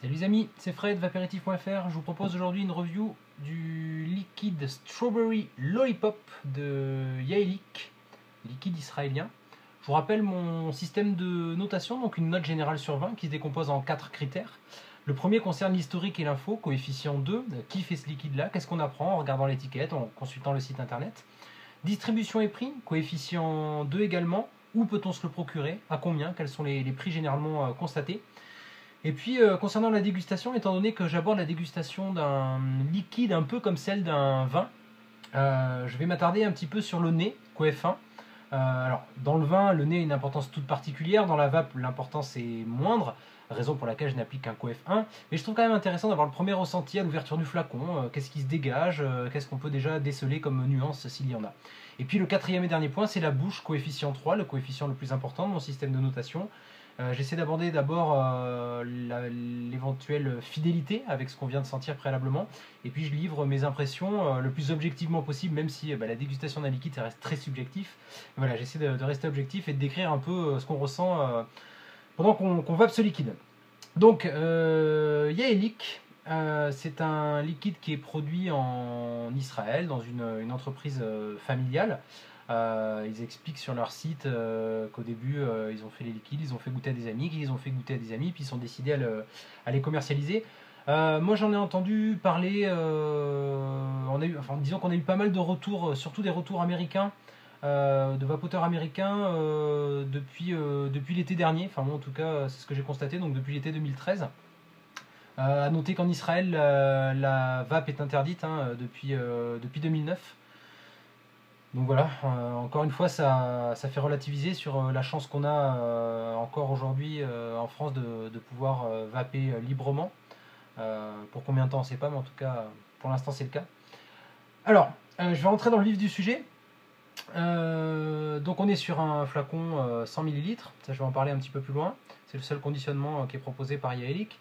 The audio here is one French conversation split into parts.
Salut les amis, c'est Fred, Vaperitif.fr. Je vous propose aujourd'hui une review du liquide Strawberry Lollipop de Yaelik, liquide israélien. Je vous rappelle mon système de notation, donc une note générale sur 20 qui se décompose en 4 critères. Le premier concerne l'historique et l'info, coefficient 2, qui fait ce liquide-là, qu'est-ce qu'on apprend en regardant l'étiquette, en consultant le site internet. Distribution et prix, coefficient 2 également, où peut-on se le procurer, à combien, quels sont les prix généralement constatés. Et puis, concernant la dégustation, étant donné que j'aborde la dégustation d'un liquide un peu comme celle d'un vin, je vais m'attarder un petit peu sur le nez, coef 1. Alors, dans le vin, le nez a une importance toute particulière, dans la vape, l'importance est moindre, raison pour laquelle je n'applique qu'un coef 1. Mais je trouve quand même intéressant d'avoir le premier ressenti à l'ouverture du flacon, qu'est-ce qui se dégage, qu'est-ce qu'on peut déjà déceler comme nuance s'il y en a. Et puis le quatrième et dernier point, c'est la bouche, coefficient 3, le coefficient le plus important de mon système de notation. J'essaie d'aborder d'abord l'éventuelle fidélité avec ce qu'on vient de sentir préalablement, et puis je livre mes impressions le plus objectivement possible, même si la dégustation d'un liquide ça reste très subjectif. Voilà, j'essaie de rester objectif et de décrire un peu ce qu'on ressent pendant qu'on vape ce liquide. Donc, Yaelik, c'est un liquide qui est produit en Israël dans une entreprise familiale. Ils expliquent sur leur site qu'au début ils ont fait les liquides, ils ont fait goûter à des amis, qu'ils ont fait goûter à des amis, puis ils sont décidés à les commercialiser. Moi j'en ai entendu parler, disons qu'on a eu pas mal de retours, surtout des retours américains, de vapoteurs américains depuis l'été dernier, enfin moi en tout cas c'est ce que j'ai constaté, donc depuis l'été 2013. À noter qu'en Israël la vape est interdite depuis 2009. Donc voilà, encore une fois, ça fait relativiser sur la chance qu'on a encore aujourd'hui en France de pouvoir vaper librement. Pour combien de temps, on ne sait pas, mais en tout cas, pour l'instant, c'est le cas. Alors, je vais rentrer dans le vif du sujet. Donc on est sur un flacon 100 ml, ça je vais en parler un petit peu plus loin. C'est le seul conditionnement qui est proposé par Yaelik.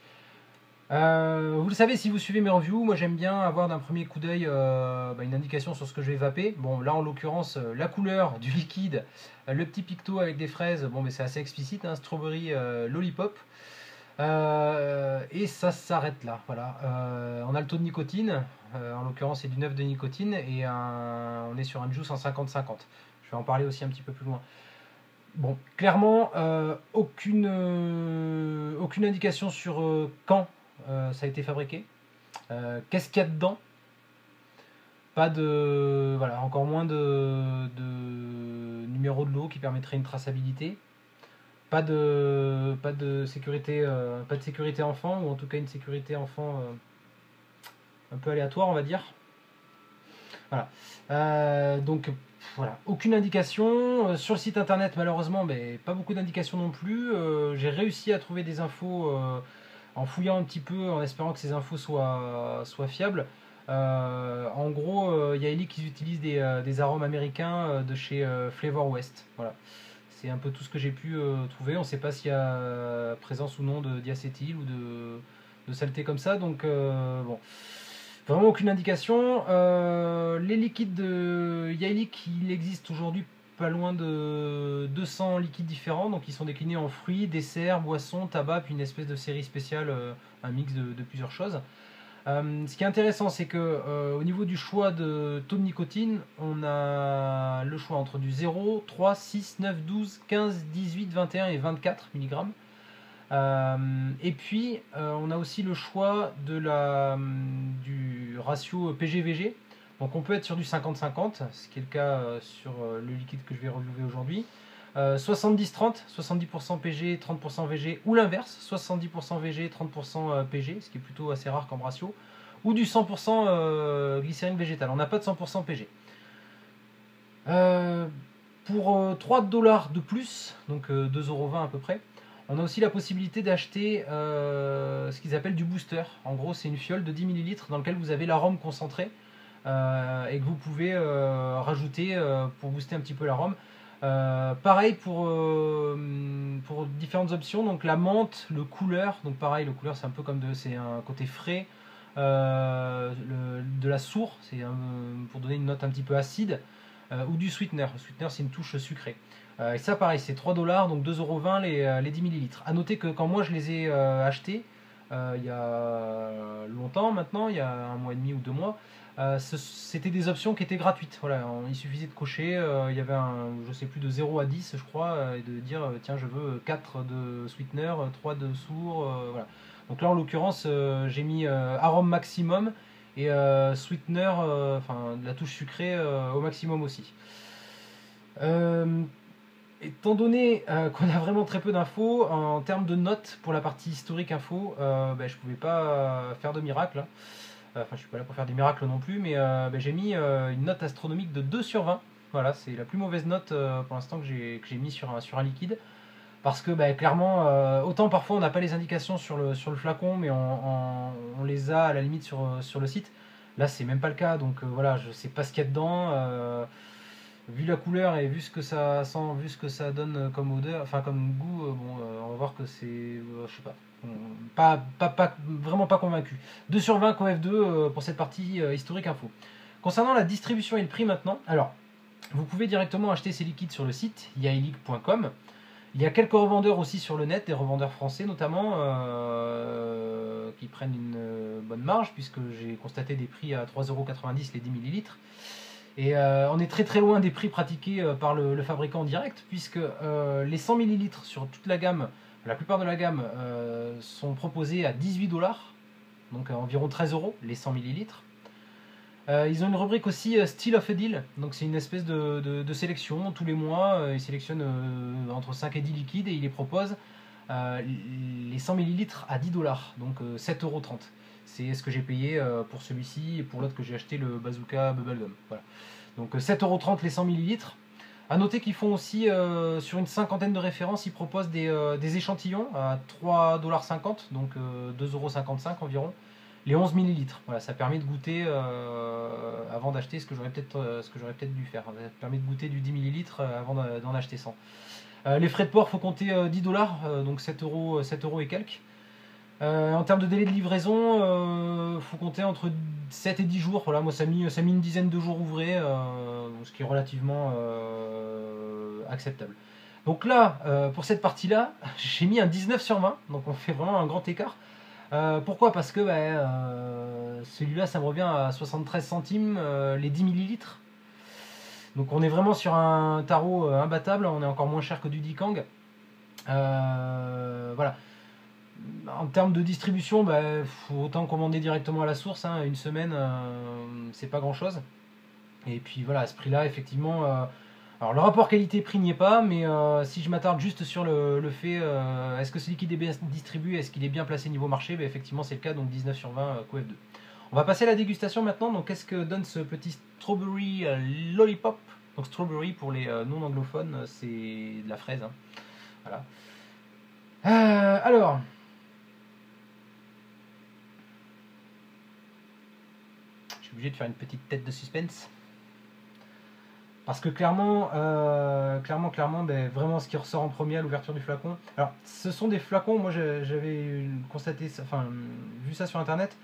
Vous le savez si vous suivez mes reviews, moi j'aime bien avoir d'un premier coup d'œil une indication sur ce que je vais vaper. Bon là en l'occurrence la couleur du liquide, le petit picto avec des fraises, bon mais c'est assez explicite, hein, Strawberry Lollipop. Et ça s'arrête là, voilà. On a le taux de nicotine, en l'occurrence c'est du 9 de nicotine, et on est sur un juice en 50-50. Je vais en parler aussi un petit peu plus loin. Bon, clairement, aucune indication sur quand ça a été fabriqué. Qu'est-ce qu'il y a dedans? Pas de. Voilà, encore moins de numéro de lot qui permettrait une traçabilité. Pas de sécurité enfant, ou en tout cas une sécurité enfant un peu aléatoire, on va dire. Voilà. Donc voilà, aucune indication. Sur le site internet, malheureusement, pas beaucoup d'indications non plus. J'ai réussi à trouver des infos en fouillant un petit peu, en espérant que ces infos soient fiables. En gros, Yaelik, ils utilisent des arômes américains de chez Flavor West. Voilà. C'est un peu tout ce que j'ai pu trouver. On ne sait pas s'il y a présence ou non de diacétyl ou de saleté comme ça. Donc, bon. Vraiment aucune indication. Les liquides de Yaelik, il existe aujourd'hui pas loin de 200 liquides différents, donc ils sont déclinés en fruits, desserts, boissons, tabac, puis une espèce de série spéciale, un mix de plusieurs choses. Ce qui est intéressant, c'est que au niveau du choix de taux de nicotine, on a le choix entre du 0, 3, 6, 9, 12, 15, 18, 21 et 24 mg. Et puis on a aussi le choix du ratio PG-VG. Donc on peut être sur du 50-50, ce qui est le cas sur le liquide que je vais reviewer aujourd'hui. 70-30, 70% PG, 30% VG, ou l'inverse, 70% VG, 30% PG, ce qui est plutôt assez rare comme ratio, ou du 100% glycérine végétale. On n'a pas de 100% PG. Pour 3 $ de plus, donc 2,20 € à peu près, on a aussi la possibilité d'acheter ce qu'ils appellent du booster. En gros, c'est une fiole de 10 ml dans laquelle vous avez l'arôme concentré et que vous pouvez rajouter pour booster un petit peu l'arôme. Pareil pour différentes options, donc la menthe, le couleur, donc pareil, le couleur c'est un peu comme c'est un côté frais, de la sour, c'est pour donner une note un petit peu acide, ou du sweetener. Le sweetener c'est une touche sucrée. Et ça pareil, c'est 3 $, donc 2,20 € les 10 ml. A noter que quand moi je les ai achetés, il y a longtemps maintenant, il y a 1 mois et demi ou 2 mois. C'était des options qui étaient gratuites. Voilà, il suffisait de cocher, il y avait je sais plus, de 0 à 10, je crois, et de dire tiens, je veux 4 de sweetener, 3 de sourd, voilà. Donc là, en l'occurrence, j'ai mis arôme maximum et sweetener, enfin la touche sucrée au maximum aussi. Étant donné qu'on a vraiment très peu d'infos, en termes de notes pour la partie historique info, je pouvais pas faire de miracle, hein. Enfin, je suis pas là pour faire des miracles non plus, mais j'ai mis une note astronomique de 2 sur 20. Voilà, c'est la plus mauvaise note pour l'instant que j'ai mis sur un liquide. Parce que clairement, autant parfois on n'a pas les indications sur le flacon, mais on les a à la limite sur le site. Là, c'est même pas le cas, donc voilà, je sais pas ce qu'il y a dedans. Vu la couleur et vu ce que ça sent, vu ce que ça donne comme odeur, enfin comme goût, on va voir que c'est, je sais pas, vraiment pas convaincu. 2 sur 20 COF2 pour cette partie historique info. Concernant la distribution et le prix maintenant, alors vous pouvez directement acheter ces liquides sur le site yaelic.com. Il y a quelques revendeurs aussi sur le net, des revendeurs français notamment, qui prennent une bonne marge, puisque j'ai constaté des prix à 3,90 € les 10 millilitres. Et on est très très loin des prix pratiqués par le fabricant en direct, puisque les 100 millilitres sur toute la gamme, la plupart de la gamme, sont proposés à 18 $, donc à environ 13 € les 100 millilitres. Ils ont une rubrique aussi Style of a Deal, donc c'est une espèce de sélection. Tous les mois, ils sélectionnent entre 5 et 10 liquides et ils les proposent les 100 millilitres à 10 $, donc 7,30 €. C'est ce que j'ai payé pour celui-ci et pour l'autre que j'ai acheté, le Bazooka Bubblegum. Voilà. Donc 7,30 € les 100 millilitres. A noter qu'ils font aussi sur une cinquantaine de références, ils proposent des échantillons à 3,50 $, donc 2,55 € environ. Les 11 millilitres, voilà, ça permet de goûter avant d'acheter ce que j'aurais peut-être dû faire. Ça permet de goûter du 10 millilitres avant d'en acheter 100. Les frais de port, faut compter 10 $, donc 7 € et quelques. En termes de délai de livraison, faut compter entre 7 et 10 jours. Voilà, moi ça a mis une dizaine de jours ouvrés, ce qui est relativement acceptable. Donc là, pour cette partie-là, j'ai mis un 19 sur 20, donc on fait vraiment un grand écart. Pourquoi? Parce que celui-là, ça me revient à 73 centimes les 10 millilitres. Donc on est vraiment sur un tarot imbattable, on est encore moins cher que du Dikang. Voilà. En termes de distribution, faut autant commander directement à la source, hein. Une semaine, c'est pas grand-chose. Et puis voilà, à ce prix-là, effectivement... alors le rapport qualité-prix n'y est pas, mais si je m'attarde juste sur le fait, est-ce que ce liquide est bien distribué, est-ce qu'il est bien placé niveau marché, effectivement c'est le cas, donc 19 sur 20 COF2. On va passer à la dégustation maintenant. Donc qu'est-ce que donne ce petit strawberry lollipop? Donc strawberry pour les non anglophones, c'est de la fraise, hein. Voilà. Alors, je suis obligé de faire une petite tête de suspense. Parce que clairement, vraiment ce qui ressort en premier à l'ouverture du flacon. Alors, ce sont des flacons, moi j'avais constaté, enfin, vu ça sur internet,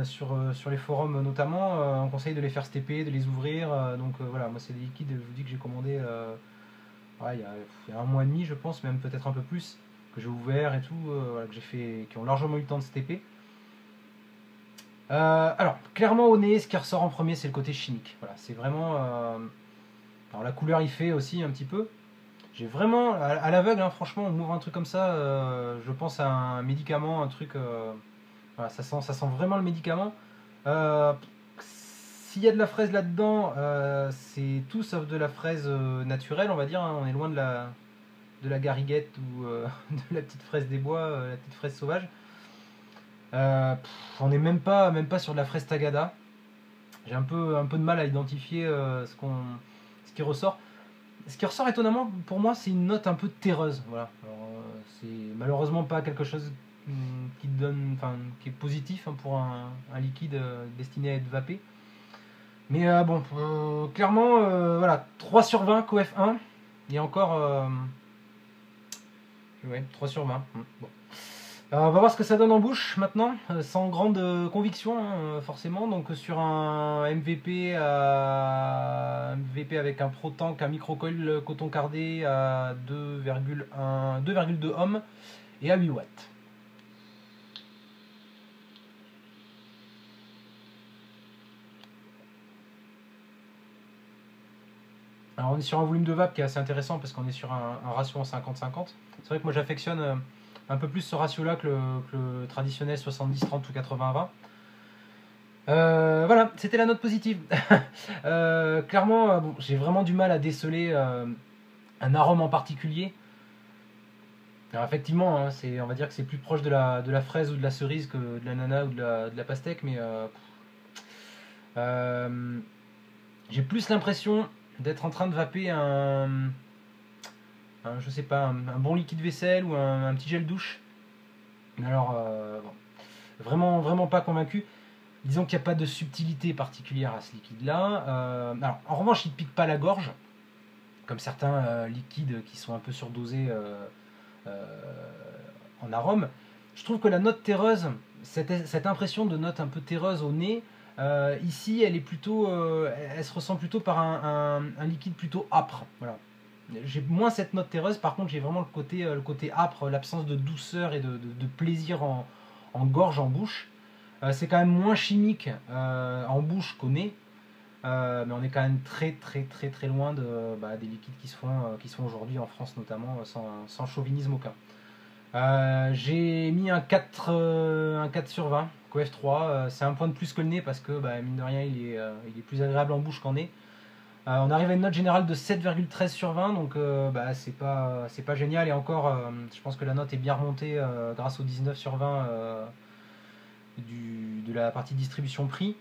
sur les forums notamment, on conseille de les faire stepper, de les ouvrir. Donc voilà, moi c'est des liquides, je vous dis que j'ai commandé il y a 1 mois et demi, je pense, même peut-être un peu plus, que j'ai ouvert et tout, voilà, qui ont largement eu le temps de stepper. Alors, clairement au nez, ce qui ressort en premier, c'est le côté chimique. Voilà, c'est vraiment. Alors la couleur y fait aussi un petit peu. J'ai vraiment, à l'aveugle, hein, franchement, on m'ouvre un truc comme ça, je pense à un médicament, un truc. Voilà, ça sent vraiment le médicament. S'il y a de la fraise là-dedans, c'est tout sauf de la fraise naturelle, on va dire, hein. On est loin de la gariguette ou de la petite fraise des bois, la petite fraise sauvage. On n'est même pas sur de la fraise tagada. J'ai un peu de mal à identifier ce qui ressort. Ce qui ressort étonnamment pour moi, c'est une note un peu terreuse. Voilà. C'est malheureusement pas quelque chose qui est positif, hein, pour un liquide destiné à être vapé. Mais clairement, voilà, 3 sur 20 COF1. Et encore, ouais, 3 sur 20. Bon. On va voir ce que ça donne en bouche maintenant, sans grande conviction, hein, forcément. Donc sur un MVP, MVP avec un Pro Tank, un microcoil coton cardé à 2,2 ohms et à 8 watts. Alors on est sur un volume de vape qui est assez intéressant parce qu'on est sur un ratio en 50-50. C'est vrai que moi j'affectionne un peu plus ce ratio-là que le traditionnel 70-30 ou 80-20. Voilà, c'était la note positive. Clairement, bon, j'ai vraiment du mal à déceler un arôme en particulier. Alors effectivement, hein, on va dire que c'est plus proche de la fraise ou de la cerise que de l'ananas ou de la pastèque, mais euh, j'ai plus l'impression d'être en train de vaper je sais pas, un bon liquide vaisselle ou un petit gel douche. Alors, bon, vraiment, vraiment pas convaincu. Disons qu'il n'y a pas de subtilité particulière à ce liquide-là. Alors, en revanche, il ne pique pas la gorge, comme certains liquides qui sont un peu surdosés euh, en arôme. Je trouve que la note terreuse, cette impression de note un peu terreuse au nez, ici, elle se ressent plutôt par un liquide plutôt âpre. Voilà. J'ai moins cette note terreuse, par contre j'ai vraiment le côté âpre, l'absence de douceur et de plaisir en gorge, en bouche. C'est quand même moins chimique en bouche qu'au nez, mais on est quand même très loin des liquides qui se font aujourd'hui en France notamment, sans chauvinisme aucun. J'ai mis un 4 sur 20, Coef 3, c'est un point de plus que le nez parce que mine de rien il est plus agréable en bouche qu'en nez. On arrive à une note générale de 7,13 sur 20, donc c'est pas génial. Et encore, je pense que la note est bien remontée grâce au 19 sur 20 de la partie distribution prix.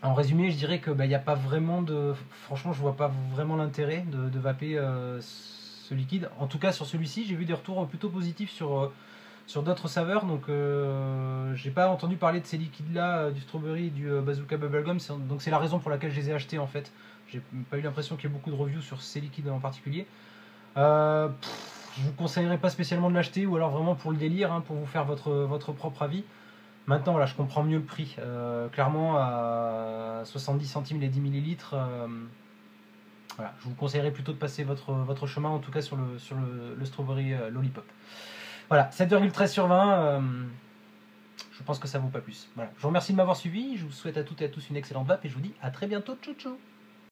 En résumé, je dirais que y a pas vraiment de. Franchement, je vois pas vraiment l'intérêt de vaper ce liquide. En tout cas, sur celui-ci, j'ai vu des retours plutôt positifs sur d'autres saveurs. Donc, j'ai pas entendu parler de ces liquides-là, du strawberry et du bazooka bubblegum. Donc, c'est la raison pour laquelle je les ai achetés en fait. J'ai pas eu l'impression qu'il y ait beaucoup de reviews sur ces liquides en particulier. Je vous conseillerais pas spécialement de l'acheter, ou alors vraiment pour le délire, hein, pour vous faire votre propre avis. Maintenant, voilà, je comprends mieux le prix. Clairement, à 70 centimes les 10 millilitres, voilà, je vous conseillerais plutôt de passer votre chemin, en tout cas sur le strawberry lollipop. Voilà, 7,13 sur 20. Je pense que ça vaut pas plus. Voilà. Je vous remercie de m'avoir suivi. Je vous souhaite à toutes et à tous une excellente vape et je vous dis à très bientôt. Tchou tchou.